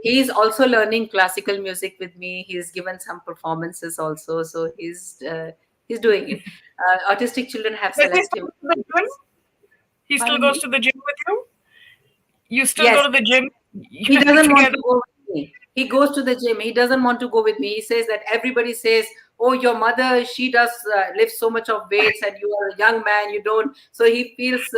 He's also learning classical music with me. He's given some performances also, so he's doing it. Autistic children have Does he celestial still go to the gym? abilities. He still Pardon goes me? to the gym with you? You still Yes, go to the gym he doesn't want together? to go with me. He goes to the gym. He doesn't want to go with me. He says that everybody says, "Oh, your mother, she does lift so much of weights, and you are a young man. You don't." So he feels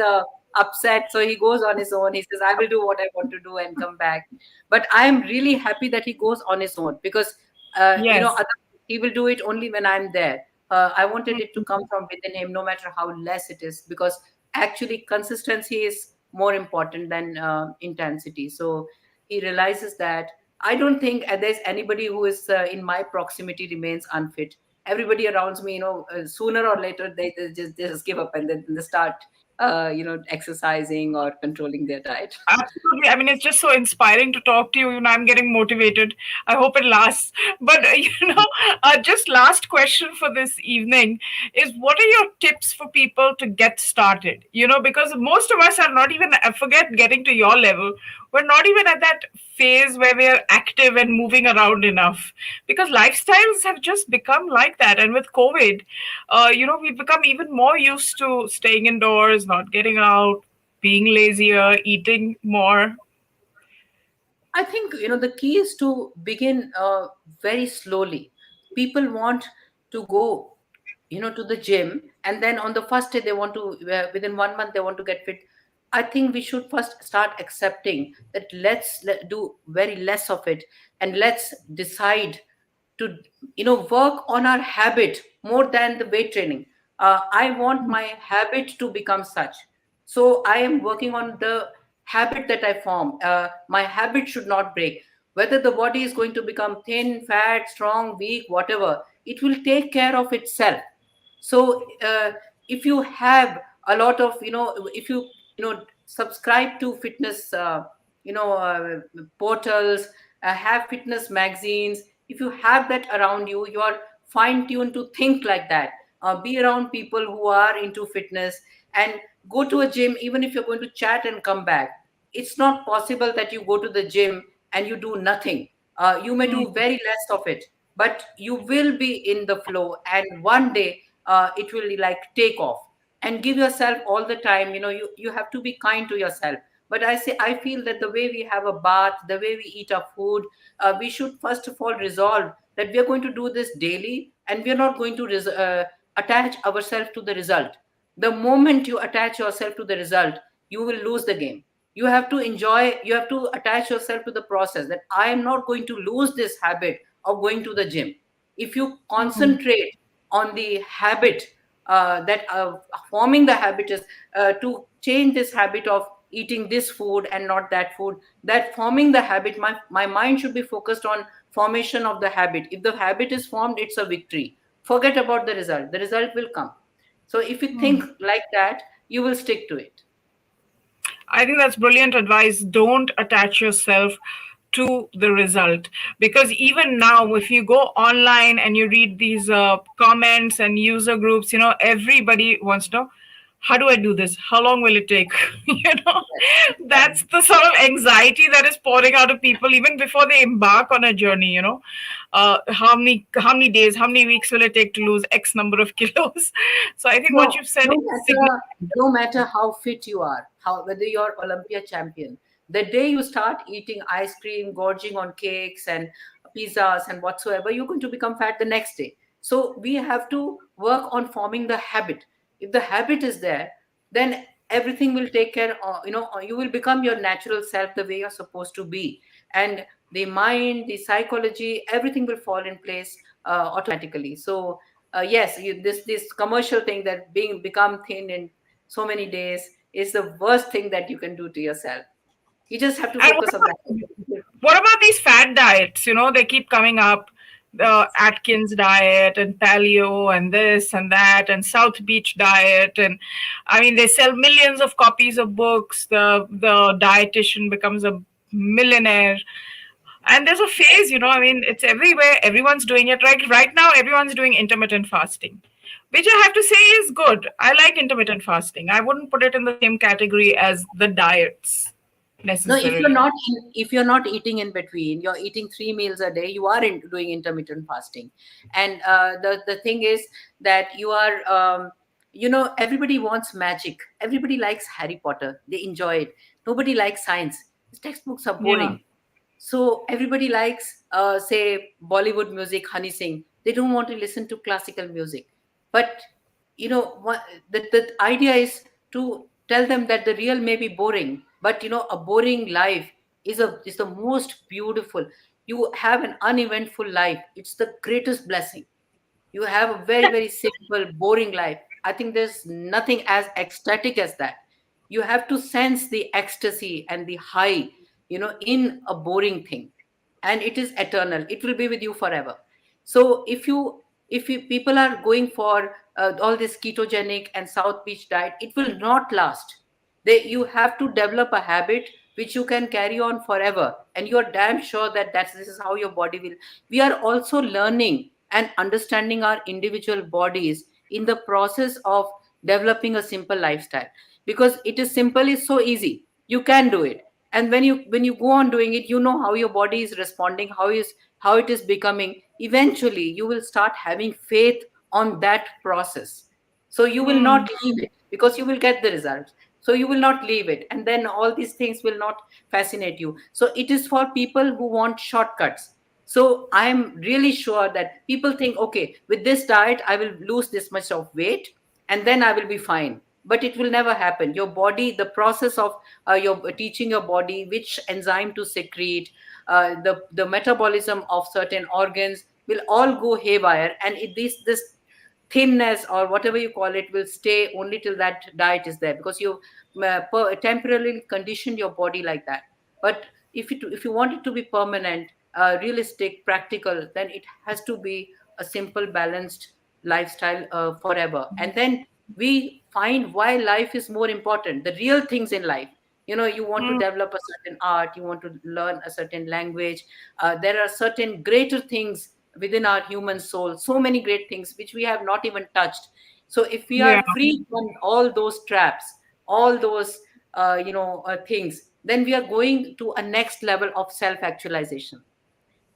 upset. So he goes on his own. He says, "I will do what I want to do and come back." But I am really happy that he goes on his own because Yes. he will do it only when I'm there. I wanted it to come from within him, no matter how less it is, because actually consistency is more important than intensity. So he realizes that I don't think there's anybody who is in my proximity remains unfit. Everybody around me, sooner or later they just give up and then they start exercising or controlling their diet. Absolutely. I mean, it's just so inspiring to talk to you. You know, I'm getting motivated. I hope it lasts. But, just last question for this evening is what are your tips for people to get started? You know, because most of us are not even, I forget getting to your level. We're not even at that phase where we're active and moving around enough because lifestyles have just become like that. And with COVID, we've become even more used to staying indoors, not getting out, being lazier, eating more. I think the key is to begin very slowly. People want to go to the gym, and then on the first day they want to within 1 month they want to get fit. I think we should first start accepting that do very less of it, and let's decide to work on our habit more than the weight training. I want my habit to become such, so I am working on the habit that I form. My habit should not break. Whether the body is going to become thin, fat, strong, weak, whatever, it will take care of itself. So if you have a lot of if you subscribe to fitness portals, have fitness magazines, if you have that around you, you are fine tuned to think like that. Be around people who are into fitness, and go to a gym. Even if you're going to chat and come back, it's not possible that you go to the gym and you do nothing. You may do very less of it, but you will be in the flow, and one day it will like take off. And give yourself all the time. You have to be kind to yourself. But I feel that the way we have a bath, the way we eat our food, we should first of all resolve that we are going to do this daily, and we are not going to attach ourselves to the result. The moment you attach yourself to the result, you will lose the game. You have to enjoy, you have to attach yourself to the process, that I am not going to lose this habit of going to the gym. If you concentrate on the habit, that forming the habit is to change this habit of eating this food and not that food, that forming the habit, my mind should be focused on formation of the habit. If the habit is formed, it's a victory. Forget about the result will come. So if you think like that, you will stick to it. I think that's brilliant advice. Don't attach yourself to the result because even now, if you go online and you read these comments and user groups, everybody wants to know how do I do this? How long will it take? That's the sort of anxiety that is pouring out of people even before they embark on a journey. How many days, how many weeks will it take to lose X number of kilos? So I think what No, you've said no is matter significant. no matter how fit you are, how whether you're Olympia champion, the day you start eating ice cream, gorging on cakes and pizzas and whatsoever, you're going to become fat the next day. So we have to work on forming the habit. If the habit is there, then everything will take care. You will become your natural self the way you're supposed to be, and the mind, the psychology, everything will fall in place automatically. So yes, this commercial thing that being become thin in so many days is the worst thing that you can do to yourself. You just have to And focus on that. what about these fad diets? They keep coming up. The Atkins diet and paleo and this and that and South Beach diet, and I mean they sell millions of copies of books. The dietitian becomes a millionaire, and there's a phase. I mean it's everywhere. Everyone's doing it right now. Everyone's doing intermittent fasting, which I have to say is good. I like intermittent fasting. I wouldn't put it in the same category as the diets No, necessarily. if you're not eating in between, you're eating 3 meals a day. You are doing intermittent fasting, and the thing is that you are. Everybody wants magic. Everybody likes Harry Potter. They enjoy it. Nobody likes science. His textbooks are Yeah. boring. So everybody likes, say, Bollywood music, Honey Singh. They don't want to listen to classical music. But the idea is to tell them that the real may be boring, but a boring life is the most beautiful. You have an uneventful life. It's the greatest blessing. You have a very, very simple, boring life. I think there's nothing as ecstatic as that. You have to sense the ecstasy and the high, in a boring thing. And it is eternal. It will be with you forever. So If people are going for all this ketogenic and South Beach diet, it will not last. You have to develop a habit which you can carry on forever, and you're damn sure that this is how your body will. We are also learning and understanding our individual bodies in the process of developing a simple lifestyle, because it is simple is so easy, you can do it. And when you go on doing it, you know how your body is responding, how it is becoming. Eventually you will start having faith on that process, so you will Hmm. not leave it, because you will get the results. So you will not leave it, and then all these things will not fascinate you. So it is for people who want shortcuts. So I'm really sure that people think, okay, with this diet I will lose this much of weight and then I will be fine. But it will never happen. Your body, the process of your teaching your body which enzyme to secrete, the metabolism of certain organs will all go haywire, and this thinness or whatever you call it will stay only till that diet is there, because you temporarily conditioned your body like that. But if you want it to be permanent, realistic, practical, then it has to be a simple, balanced lifestyle forever. And then we find why life is more important, the real things in life. You want to Hmm. develop a certain art, you want to learn a certain language. There are certain greater things within our human soul, so many great things which we have not even touched. So if we Yeah. are free from all those traps, all those things, then we are going to a next level of self actualization.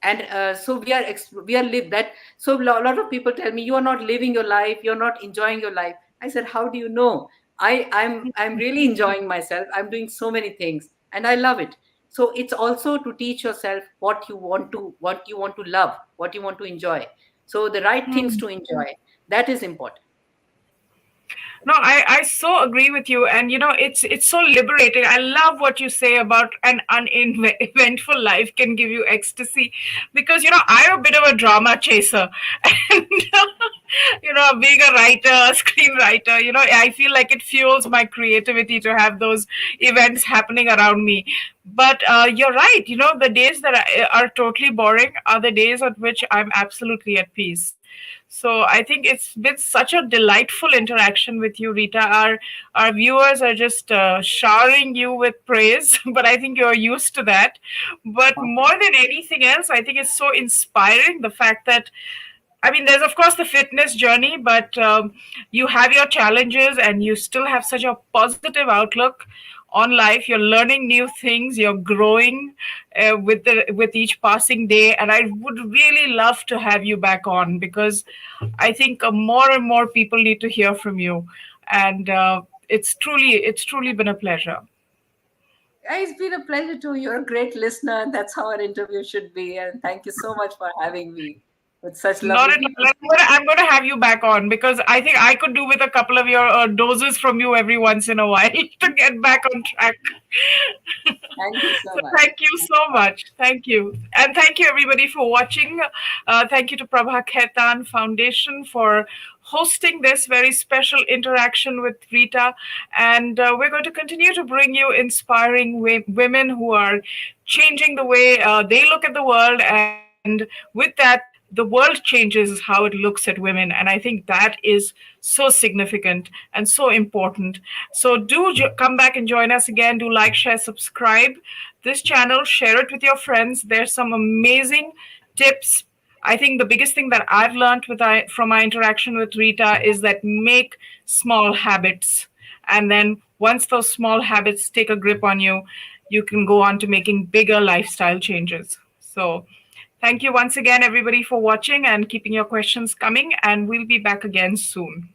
And so we are live that. So a lot of people tell me, you are not living your life, you're not enjoying your life. I said, how do you know? I'm really enjoying myself. I'm doing so many things and I love it. So it's also to teach yourself what you want to love, what you want to enjoy. So the right things Hmm. to enjoy, that is important. No, I so agree with you, and it's so liberating. I love what you say about an uneventful life can give you ecstasy, because I'm a bit of a drama chaser, and being a writer, a screenwriter, I feel like it fuels my creativity to have those events happening around me. But you're right. The days that are totally boring are the days at which I'm absolutely at peace. So I think it's been such a delightful interaction with you, Rita. Our viewers are just showering you with praise, but I think you're used to that. But more than anything else, I think it's so inspiring, the fact that, I mean, there's of course the fitness journey, but you have your challenges and you still have such a positive outlook on life. You're learning new things. You're growing with each passing day, and I would really love to have you back on, because I think more and more people need to hear from you, and it's truly been a pleasure. It's been a pleasure too. You're a great listener. That's how our interview should be. And thank you so much for having me with such Not lovely at people. all. I'm gonna have you back on, because I think I could do with a couple of your doses from you every once in a while to get back on track. Thank you so So much. thank you so much. Thank you. And thank you everybody for watching. Thank you to Prabha Khaitan Foundation for hosting this very special interaction with Rita. And we're going to continue to bring you inspiring women who are changing the way they look at the world. And with that, the world changes how it looks at women. And I think that is so significant and so important. So do come back and join us again. Do like, share, subscribe this channel, share it with your friends. There's some amazing tips. I think the biggest thing that I've learned from my interaction with Rita is that make small habits. And then once those small habits take a grip on you, you can go on to making bigger lifestyle changes. So thank you once again, everybody, for watching and keeping your questions coming. And we'll be back again soon.